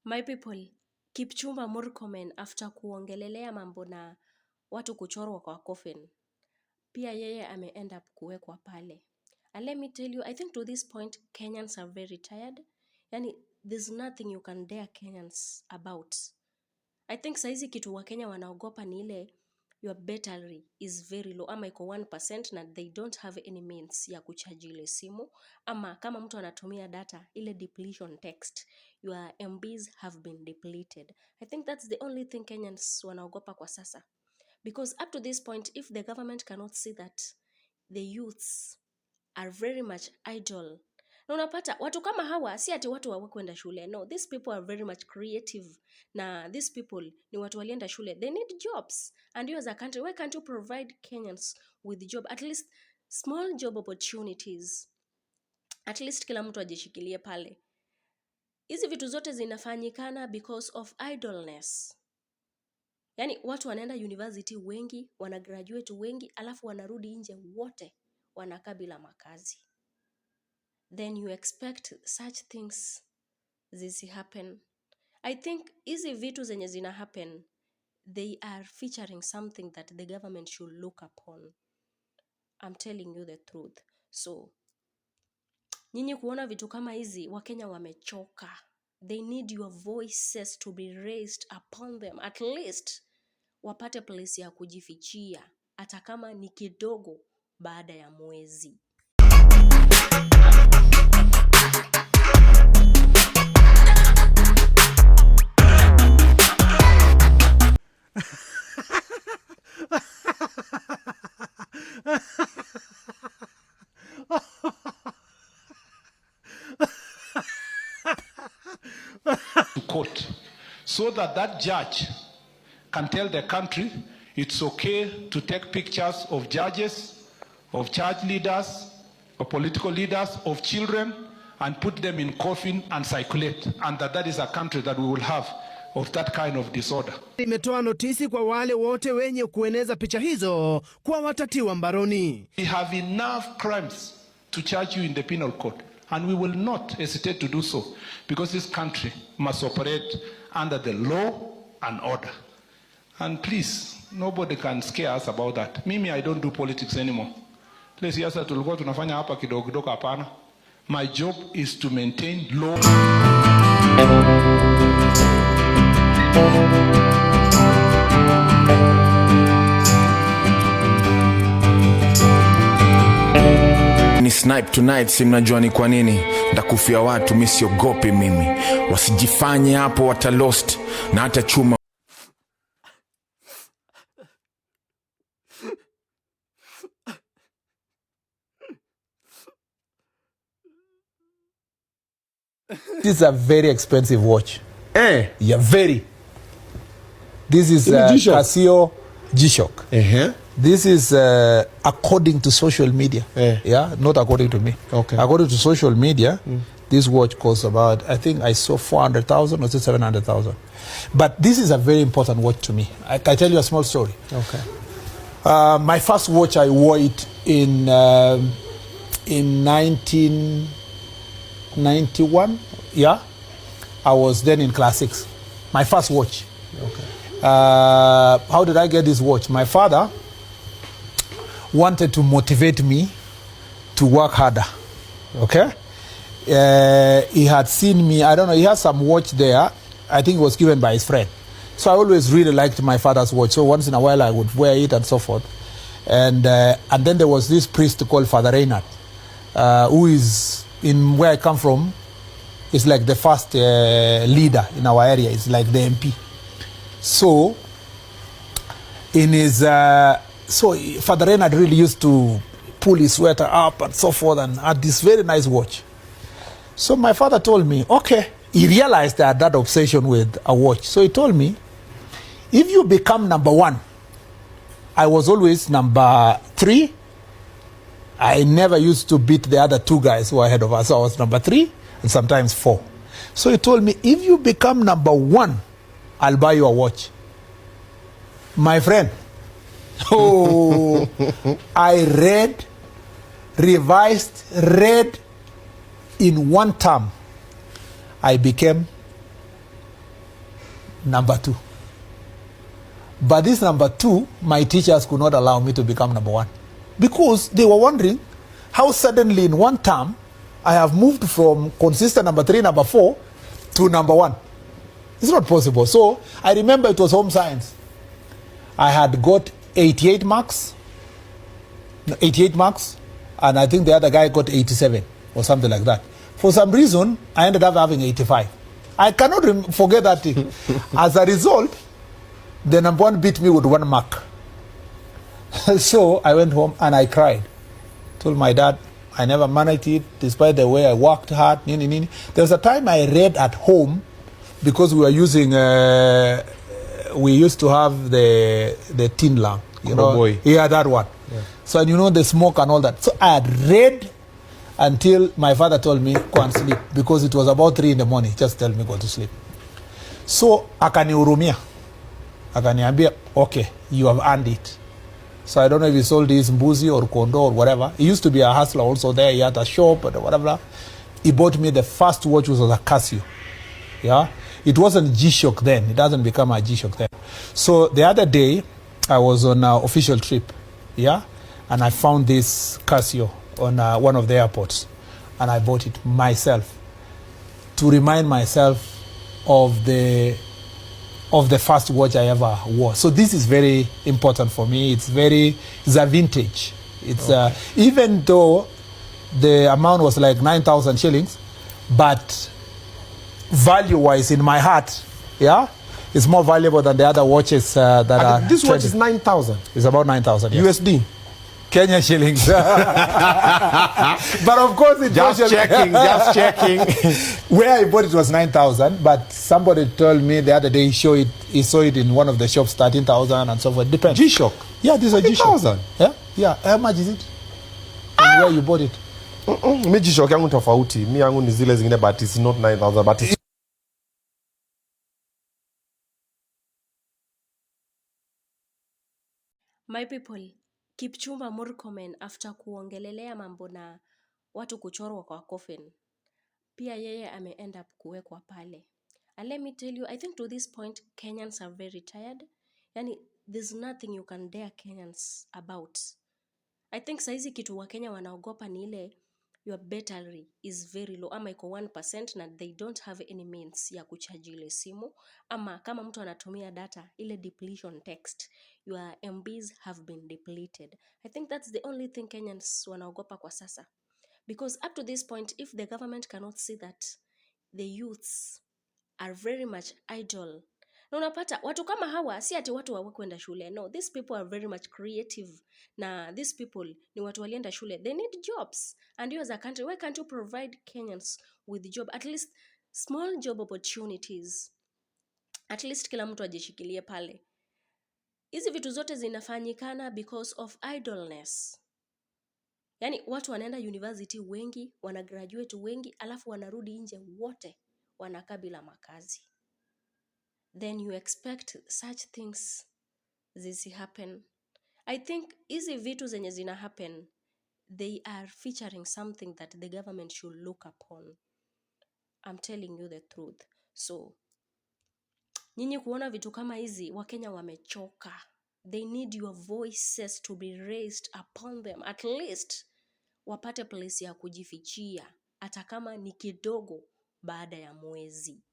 My people, Kipchumba Murkomen after kuongelelea mambo na watu kuchorwa kwa coffin, pia yeye end up kuwekwa pale. And let me tell you, I think to this point Kenyans are very tired. Yani there's nothing you can dare Kenyans about. I think saizi kitu wa Kenya wanaogopa ni ile your battery is very low, ama iko 1% na they don't have any means ya kuchaji ile simu, ama kama mtu anatumia data ile depletion text, your MBs have been depleted. I think that's the only thing Kenyans wanaogopa kwa sasa, because up to this point if the government cannot see that the youths are very much idle, na unapata watu kama hawa si ati watu hawakwenda shule, no, these people are very much creative, na these people ni watu walienda shule, they need jobs, and you as a country, why can't you provide Kenyans with job, at least small job opportunities, at least kila mtu ajishikilie pale. Hizi vitu zote zinafanyikana because of idleness. Yani watu wanaenda university wengi, wana graduate wengi, alafu wanarudi nje wote wanakaa bila makazi. Then you expect such things zisi happen. I think hizi vitu zenye zina happen, they are featuring something that the government should look upon. I'm telling you the truth. So nyinyi kuona vitu kama hizi, Wakenya wamechoka. They need your voices to be raised upon them. At least wapate place ya kujifichia, hata kama ni kidogo baada ya mwezi. To court, so that that judge can tell the country it's okay to take pictures of judges, of church leaders, of political leaders, of children, and put them in coffin and circulate, and that is a country that we will have of that kind of disorder. Imetoa notisi kwa wale wote wenye kueneza picha hizo kwa watatiwa mbaroni. We have enough crimes to charge you in the penal code, and we will not hesitate to do so, because this country must operate under the law and order. And please, nobody can scare us about that. Mimi, I don't do politics anymore. Ile siasa tulikuwa tunafanya hapa kidogo kidogo, hapana. My job is to maintain law. Ni snipe tonight, si mnajua ni kwa nini ndakufia watu, mimi siogopi mimi, wasijifanye hapo wata lost na hata chuma. This is a very expensive watch. Yeah, very. This is Casio G-Shock. This is according to social media. Yeah, not according to me. Okay. According to social media, this watch costs about, I think I saw 400,000 or 700,000. But this is a very important watch to me. I can tell you a small story. Okay. My first watch, I wore it in 1991. Yeah, I was then in class 6. My first watch. Okay. How did I get this watch? My father wanted to motivate me to work harder. Okay. He had seen me, I don't know, he had some watch there. I think it was given by his friend. So I always really liked my father's watch. So once in a while I would wear it and so forth. And then there was this priest called Father Reynard, who is, in where I come from, is like the first leader in our area. It's like the MP. So in his so Father Reynard really used to pull his sweater up and so forth, and had this very nice watch. So my father told me, okay, he realized that I had that obsession with a watch. So he told me, if you become number 1, I was always number 3. I never used to beat the other 2 guys who were ahead of us. So I was number 3 and sometimes 4. So he told me, if you become number 1, I'll buy you a watch. My friend, I read, revised, read in one term. I became number 2. But this number 2, my teachers could not allow me to become number 1. Because they were wondering how suddenly in one term, I have moved from consistent number 3, number 4 to number 1. It's not possible. So I remember it was home science. I had got 88 marks, and I think the other guy got 87 or something like that. For some reason, I ended up having 85. I cannot forget that thing. As a result, the number 1 beat me with 1 mark. So I went home and I cried. Told my dad, I never managed it, despite the way I worked hard. There was a time I read at home, because we were using, we used to have the tin lamp, you know. Boy. Yeah, that one. Yeah. So, you know, the smoke and all that. So I had read until my father told me, go and sleep, because it was about 3 in the morning. Just tell me, go to sleep. So akanihurumia. Akaniambia, okay, you have earned it. So I don't know if he sold his mbuzi or kondo or whatever. He used to be a hustler also there. He had a shop or whatever. He bought me the first watch, which was a Casio. Yeah. It wasn't G-Shock then. It doesn't become a G-Shock then. So the other day, I was on an official trip. Yeah. And I found this Casio on one of the airports. And I bought it myself to remind myself of the first watch I ever wore. So this is very important for me. It's a vintage. It's okay. Even though the amount was like 9,000 shillings, but value-wise in my heart, yeah, it's more valuable than the other watches that are. This watch is 9,000. It's about 9,000 yes. USD. Kenyan shillings. But of course, it just checking. Where I bought it was 9,000, but somebody told me the other day he saw it in one of the shops 13,000 and so forth. Depends. G-Shock. Yeah, this is a G-Shock. 13,000. Yeah. How much is it? And where you bought it? Mi G-Shock yangu tofauti. Mi yangu ni zile zingine, but it's not 9,000, but it's My people, Kipchumba Murkomen after kuongelelea mambo na watu kuchorwa kwa coffin, pia yeye end up kuwekwa pale. And let me tell you, I think to this point, Kenyans are very tired. Yani, there's nothing you can dare Kenyans about. I think saizi kitu wa Kenya wanaogopa ni ile your battery is very low, ama iko 1% na they don't have any means ya kuchaji ile simu, ama kama mtu anatumia data, ile depletion text, your MBs have been depleted. I think that's the only thing Kenyans wanaogopa kwa sasa. Because up to this point, if the government cannot see that the youths are very much idle, na unapata watu kama hawa si ati watu hawakwenda shule. No, these people are very much creative. Na these people ni watu walienda shule. They need jobs. And you as a country, why can't you provide Kenyans with job? At least small job opportunities. At least kila mtu ajishikilie pale. Hizi vitu zote zinafanyikana because of idleness. Yani watu wanaenda university wengi, wanagraduate wengi, alafu wanarudi nje wote wanakaa bila makazi. Then you expect such things zisi happen. I think hizi vitu zenye zina happen, they are featuring something that the government should look upon. I'm telling you the truth. So, nyinyi kuona vitu kama hizi, Wakenya wamechoka. They need your voices to be raised upon them. At least, wapate place ya kujifichia. Hata kama ni kidogo baada ya mwezi.